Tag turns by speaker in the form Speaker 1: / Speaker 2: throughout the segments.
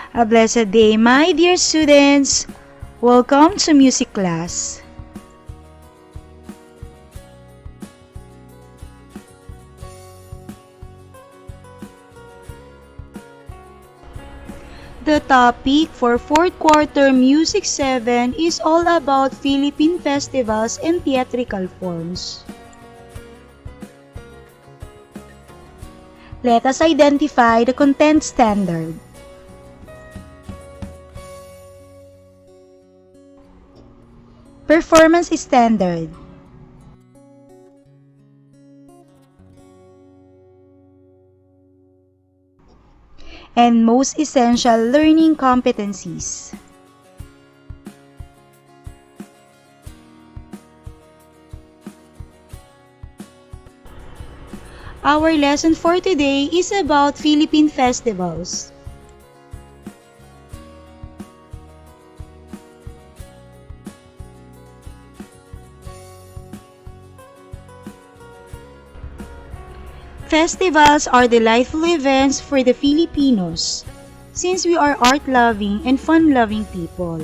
Speaker 1: A blessed day, my dear students! Welcome to music class. The topic for 4th quarter Music 7 is all about Philippine festivals and theatrical forms. Let us identify the content standard. Performance standard. And most essential learning competencies. Our lesson for today is about Philippine festivals. Festivals are delightful events for the Filipinos, since we are art-loving and fun-loving people.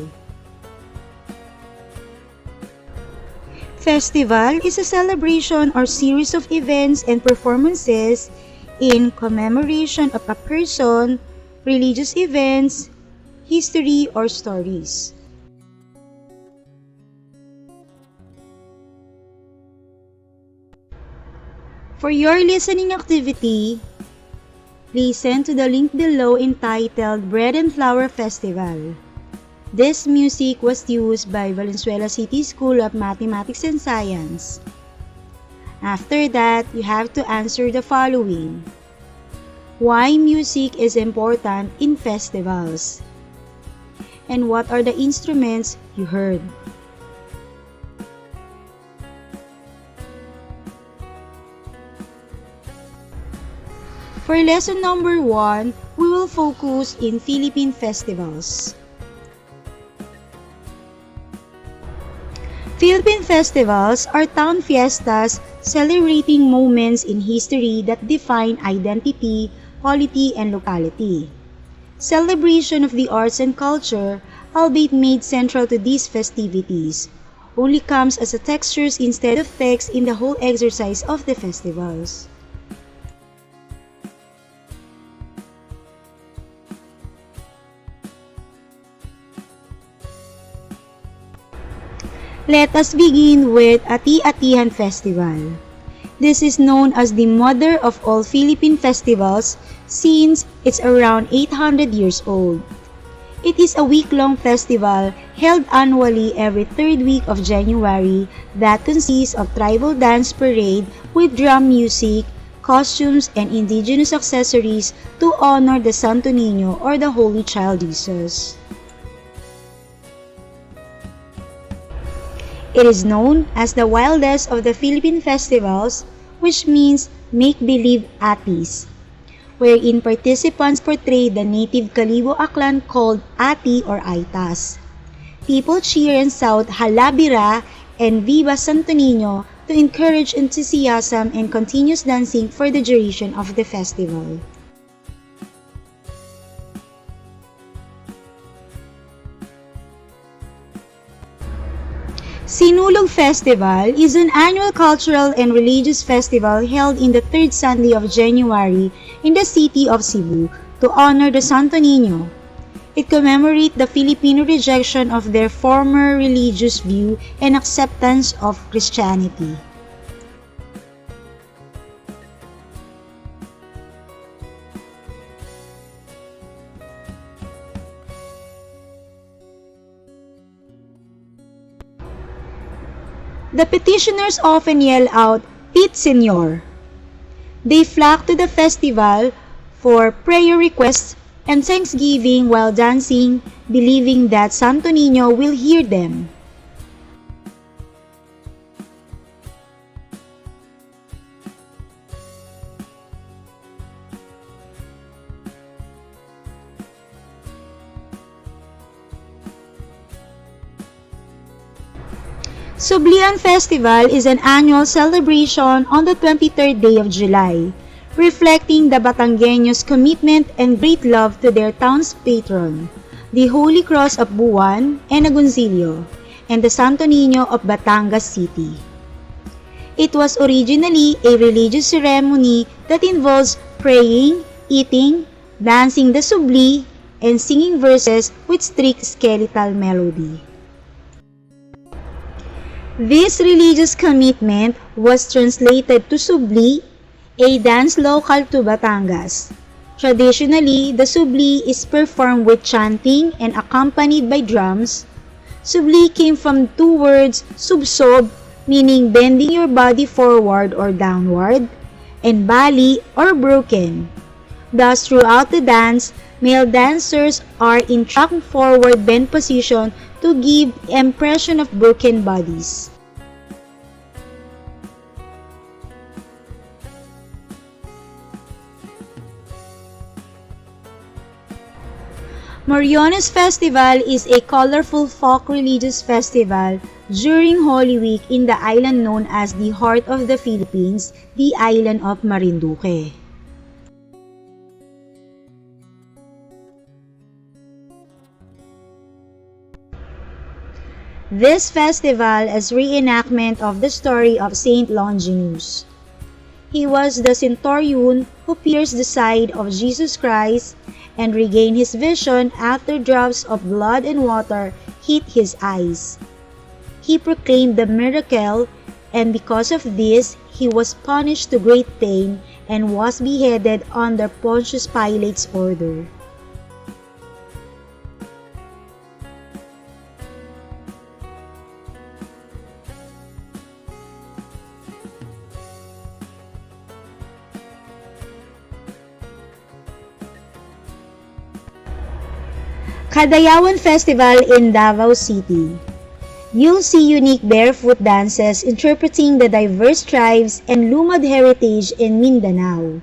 Speaker 1: Festival is a celebration or series of events and performances in commemoration of a person, religious events, history, or stories. For your listening activity, listen to the link below entitled Bread and Flower Festival. This music was used by Valenzuela City School of Mathematics and Science. After that, you have to answer the following. Why music is important in festivals? And what are the instruments you heard? For lesson number 1, we will focus in Philippine festivals. Philippine festivals are town fiestas celebrating moments in history that define identity, polity, and locality. Celebration of the arts and culture, albeit made central to these festivities, only comes as a textures instead of text in the whole exercise of the festivals. Let us begin with Ati-Atihan Festival. This is known as the mother of all Philippine festivals since it's around 800 years old. It is a week-long festival held annually every third week of January that consists of tribal dance parade with drum music, costumes, and indigenous accessories to honor the Santo Niño or the Holy Child Jesus. It is known as the wildest of the Philippine festivals, which means make-believe atis, wherein participants portray the native Kalibo Aklan called Ati or Aitas. People cheer and shout Halabira and Viva Santo Niño to encourage enthusiasm and continuous dancing for the duration of the festival. Sinulog Festival is an annual cultural and religious festival held in the third Sunday of January in the city of Cebu to honor the Santo Niño. It commemorates the Filipino rejection of their former religious view and acceptance of Christianity. The petitioners often yell out, "Pit Senor." They flock to the festival for prayer requests and thanksgiving while dancing, believing that Santo Niño will hear them. Sublian Festival is an annual celebration on the 23rd day of July, reflecting the Batangueños' commitment and great love to their town's patron, the Holy Cross of Buwan and Agoncillo, and the Santo Niño of Batangas City. It was originally a religious ceremony that involves praying, eating, dancing the subli, and singing verses with strict skeletal melody. This religious commitment was translated to subli, a dance local to Batangas. Traditionally, the subli is performed with chanting and accompanied by drums. Subli came from two words subsob, meaning bending your body forward or downward, and bali or broken. Thus, throughout the dance, male dancers are in track forward bend position to give the impression of broken bodies. Moriones Festival is a colorful folk religious festival during Holy Week in the island known as the Heart of the Philippines, the island of Marinduque. This festival is reenactment of the story of Saint Longinus. He was the centurion who pierced the side of Jesus Christ and regained his vision after drops of blood and water hit his eyes. He proclaimed the miracle, and because of this, he was punished to great pain and was beheaded under Pontius Pilate's order. Kadayawan Festival in Davao City. You'll see unique barefoot dances interpreting the diverse tribes and lumad heritage in Mindanao.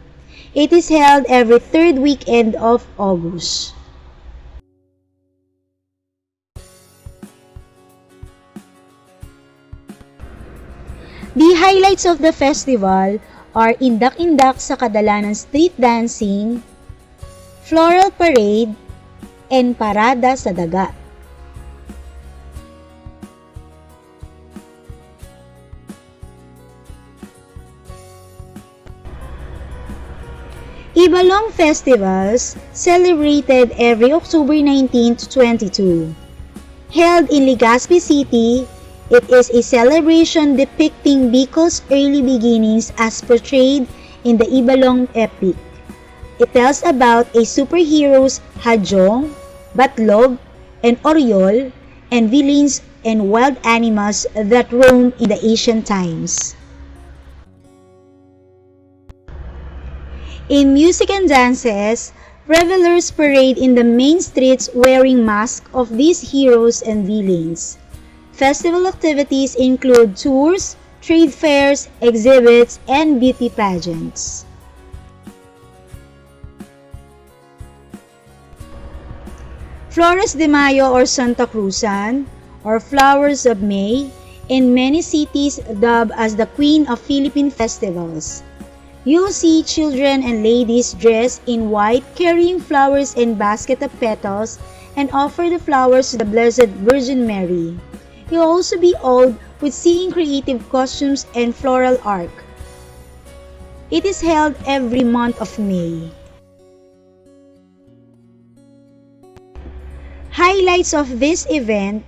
Speaker 1: It is held every third weekend of August. The highlights of the festival are indak-indak sa kadalanang street dancing, floral parade, and parada sa dagat. Ibalong festivals celebrated every October 19 to 22. Held in Legazpi City, it is a celebration depicting Bicol's early beginnings as portrayed in the Ibalong epic. It tells about a superheroes Hajong, Batlog, and Oriol, and villains and wild animals that roam in the ancient times. In music and dances, revelers parade in the main streets wearing masks of these heroes and villains. Festival activities include tours, trade fairs, exhibits, and beauty pageants. Flores de Mayo or Santa Cruzan, or Flowers of May, in many cities dubbed as the Queen of Philippine Festivals. You'll see children and ladies dressed in white carrying flowers in basket of petals and offer the flowers to the Blessed Virgin Mary. You'll also be awed with seeing creative costumes and floral art. It is held every month of May. Highlights of this event: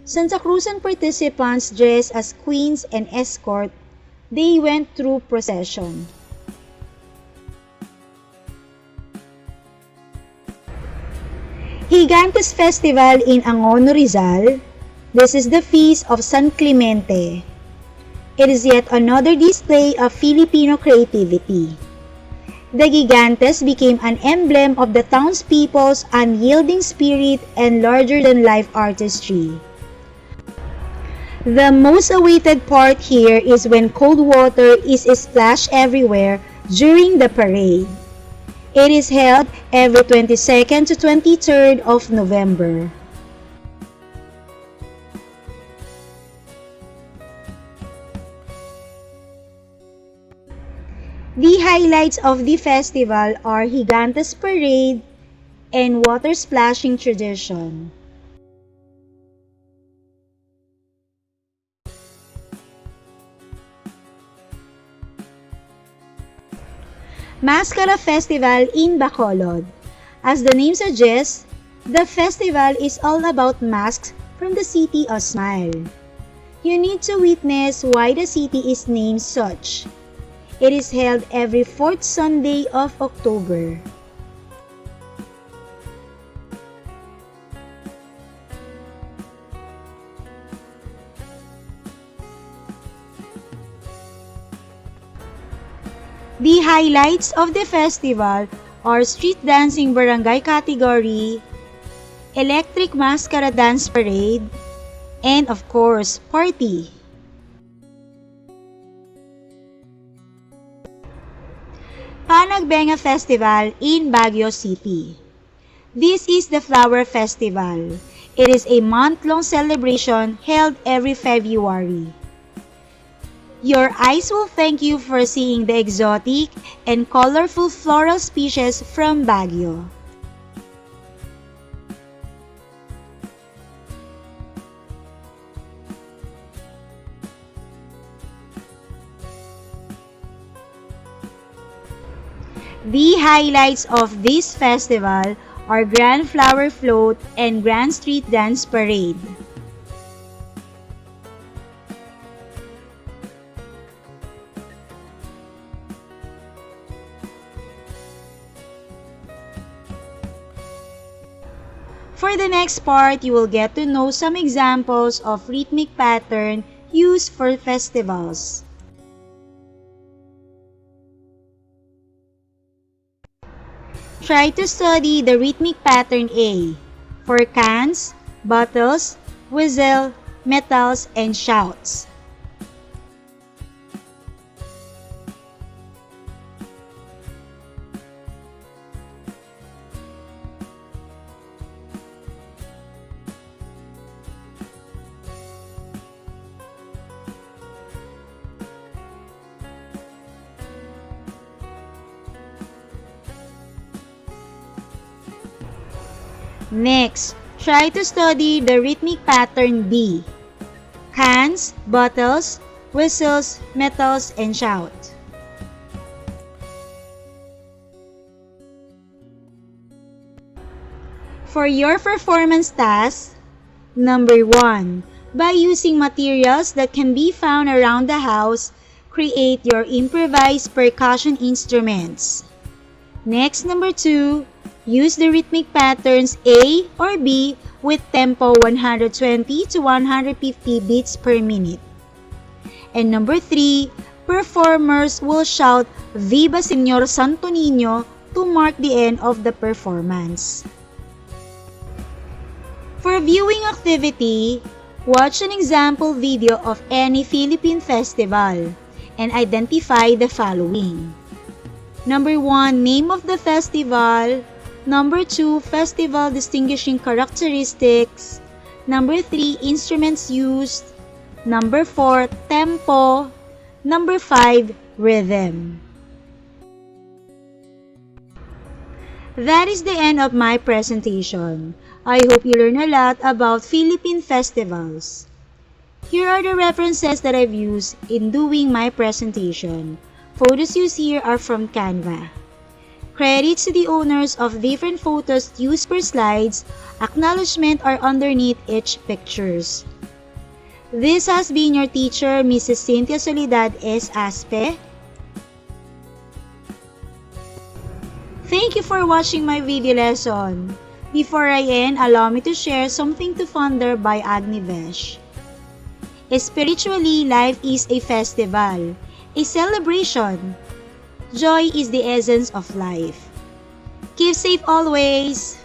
Speaker 1: Santa Cruzan participants dressed as queens and escort. They went through procession. Gigantes Festival in Angono, Rizal. This is the feast of San Clemente. It is yet another display of Filipino creativity. The Gigantes became an emblem of the townspeople's unyielding spirit and larger-than-life artistry. The most awaited part here is when cold water is splashed everywhere during the parade. It is held every 22nd to 23rd of November. The highlights of the festival are Gigantes Parade and water splashing tradition. Mascara Festival in Bacolod. As the name suggests, the festival is all about masks from the city of Smile. You need to witness why the city is named such. It is held every fourth Sunday of October. The highlights of the festival are street dancing barangay category, electric mascara dance parade, and of course, party. Panagbenga Festival in Baguio City. This is the flower festival. It is a month-long celebration held every February. Your eyes will thank you for seeing the exotic and colorful floral species from Baguio. The highlights of this festival are Grand Flower Float and Grand Street Dance Parade. For the next part, you will get to know some examples of rhythmic pattern used for festivals. Try to study the rhythmic pattern A for cans, bottles, whistle, metals, and shouts. Next, try to study the rhythmic pattern B. Cans, bottles, whistles, metals, and shout. For your performance task, number 1. By using materials that can be found around the house, create your improvised percussion instruments. Next, number 2. Use the rhythmic patterns A or B with tempo 120 to 150 beats per minute. And number 3, performers will shout Viva Señor Santo Niño to mark the end of the performance. For viewing activity, watch an example video of any Philippine festival and identify the following. Number 1, name of the festival. Number 2, festival distinguishing characteristics. Number 3, instruments used. Number 4, tempo. Number 5, rhythm. That is the end of my presentation. I hope you learn a lot about Philippine festivals. Here are the references that I've used in doing my presentation. Photos used here are from Canva. Credits to the owners of different photos used per slides. Acknowledgement are underneath each pictures. This has been your teacher, Mrs. Cynthia Soledad S. Aspe. Thank you for watching my video lesson. Before I end, allow me to share something to ponder by Agni Vesh. Spiritually, life is a festival, a celebration. Joy is the essence of life. Keep safe always.